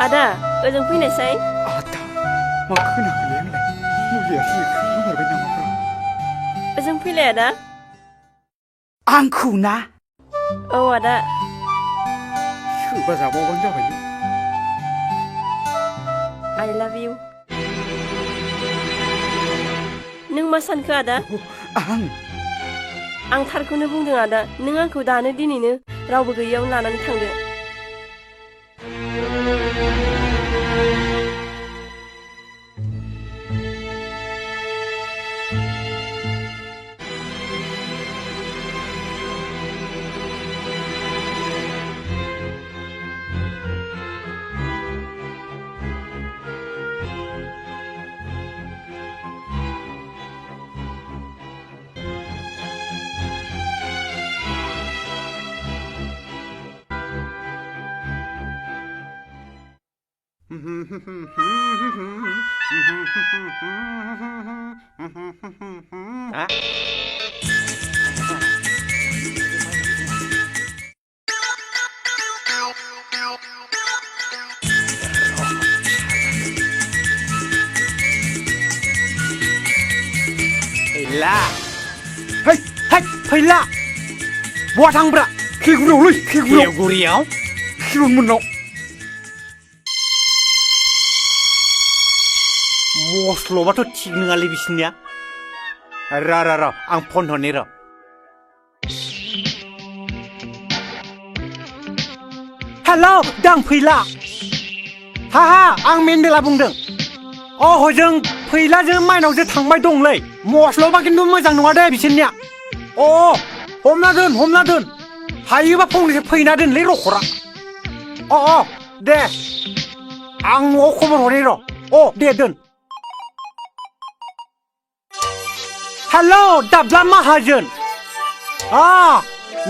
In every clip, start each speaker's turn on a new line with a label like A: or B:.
A: आदा ओजों फैनायसाय
B: आदा मा खोनाखैलै आंलाय मुलिया सिखौ हरबाय नामाब्रा
A: ओजों फैलाय आदा
B: आंखौ ना
A: औ आदा
B: सोरबा जाबावबानो जाबायलै
A: I love you नों मा सानखो आदा आं थारखौनो बुंदों आदा नों आंखौ दानो दिनैनो रावबो गैयैयावनो लानानै थांदो
B: फैला है फैला बहा थांब्रा खेगुरियावलै खेगुरियाव खिलुनमोननाव मस्ल'बाथ' थिग नङालै बिसोरनिया र' आं फन हरनि र' हेलौ दां फैला हा आं मेन्देला बुंदों हजों फैलाजों माइनावजों थांबाय दंलै मस्ल'बा खिन्थु मोजां नङा दे बिसोरनिया हमना दोन हायोबा फंनैसो फैना दोनलै रखरा दे आं न'आव खबर हरनि र' दे दोन हेलौ दाब्ला माहाजोन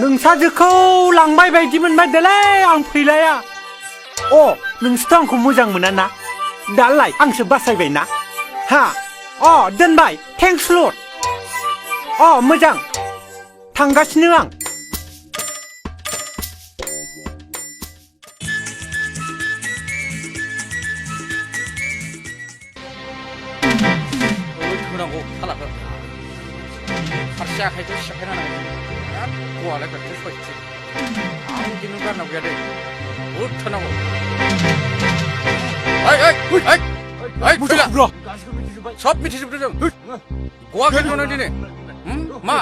B: नोंसाजोखौ लांबाय बायदि मोनबाय देलै आं फैलाया नोंसोरथ' आंखौ मोजां मोना ना दालाय आंसो बासायबायना दोनबाय थेंक्स लर्ड मोजां थांगासिनो आं
C: होनांगौ खालाखौ फारसे आखाइखौ सिफायना नांगौ गवालाय बेखौ सयथि आं बिदिनो गारनांगौ गैया दै बुद थानांगौ सब मिथिजोबदों जों गवा गैया दिनै मा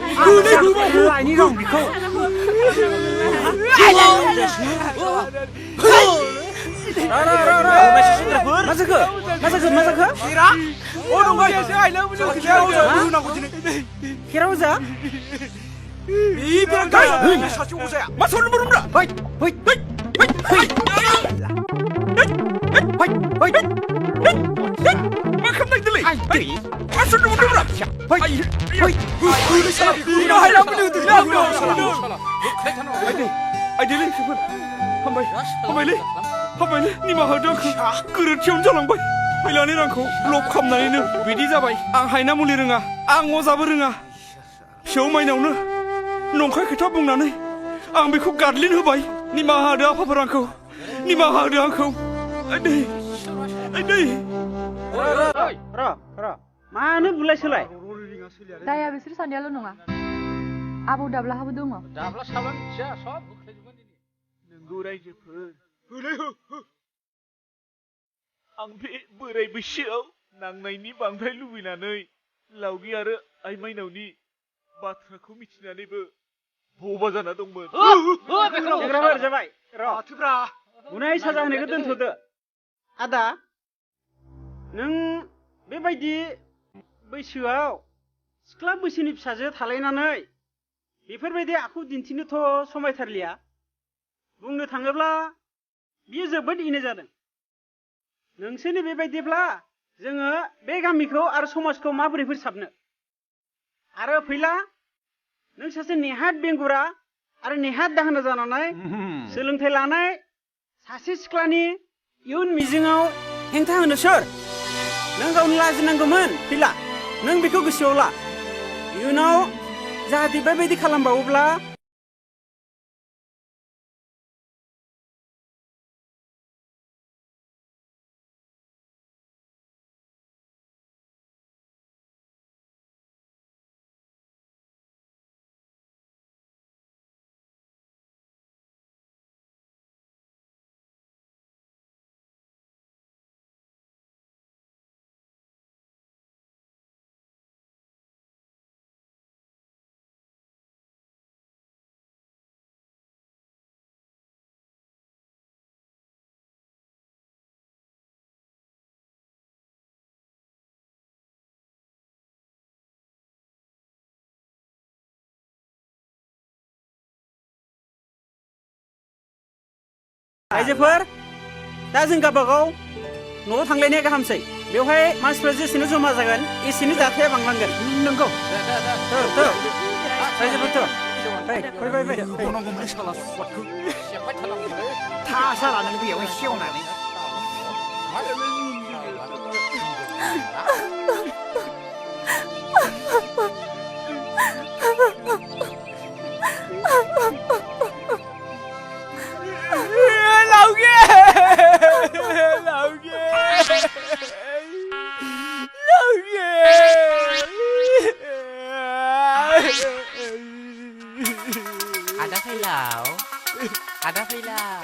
B: लायनि दं बेखौ मा जाखो खेराव जा सासे अजाया मा सल्ल मोनब्रा मा खालामनायदोंलै मा सल्ल मोनब्रा आइदैलै हामबायलै निमाहा होदो आंखौ गोरोन्थियावनो जालांबाय फैलानि रांखौ लब खालामनानैनो बिदि जाबाय आं हायना मुलि रोङा आं अजाबो रोङा फिसौ माइनावनो नंखाय खोथा बुंनानै आं बेखौ गादलिन होबाय निमाहा होदो आफाफोर आंखौ निमाहा होदो आंखौ आइदै
D: र' मानो बुलाय सोलाय
E: दाया बिसोर सानैयाल' नङा आबौ दाब्लाहाबो दङ
C: दाब्ला साब्ला मिथिया सब होख्लायजोबगोन दिनै
D: नोंगौ रायजोफोर होलै हो आं बे बोराय बैसोआव नांनायनि बांद्राय लुबैनानै लावगि आरो आइ माइनावनि बाथ्राखौ मिथिनानैबो बबा जाना दंमोन सेंग्राफोर जाबाय र' बुनाय साजा होनायखौ दोनथ'दो आदा नों बेबायदि बैसोआव सिख्ला बैसोनि फिसाजो थालायनानै बेफोरबायदि आखु दिन्थिनोथ' समायथारलिया बुंनो थाङोब्ला
F: बियो जोबोद इनो जादों नोंसोरनि बेबायदिब्ला जोङो बे गामिखौ आरो समाजखौ माबोरै फोसाबनो आरो फैला नों सासे नेहाद बेंगुरा आरो नेहाद दाहोना जानानै सोलोंथाइ लानाय सासे सिख्लानि इयुन मिजिङाव हेंथा होनो सोर नों गावनि लाजिनांगौमोन फैला नों बेखौ गोसोआव ला इयुनाव जाहाथे बेबायदि खालामबावोब्ला आइजोफोर दा जों गावबागाव न'आव थांलायनाया गाहामसै बेवहाय मानसिफ्रा जेसेनो जमा जागोन एसेनो जाथाया बांलांगोन
B: नंगौ
F: आइजोफोर
C: गनांगौमोन साला सुवादखौ सेबबाय थालांदों
B: था सालानो बेयाव सेवनानै
C: Ada Failau. Ada Failau.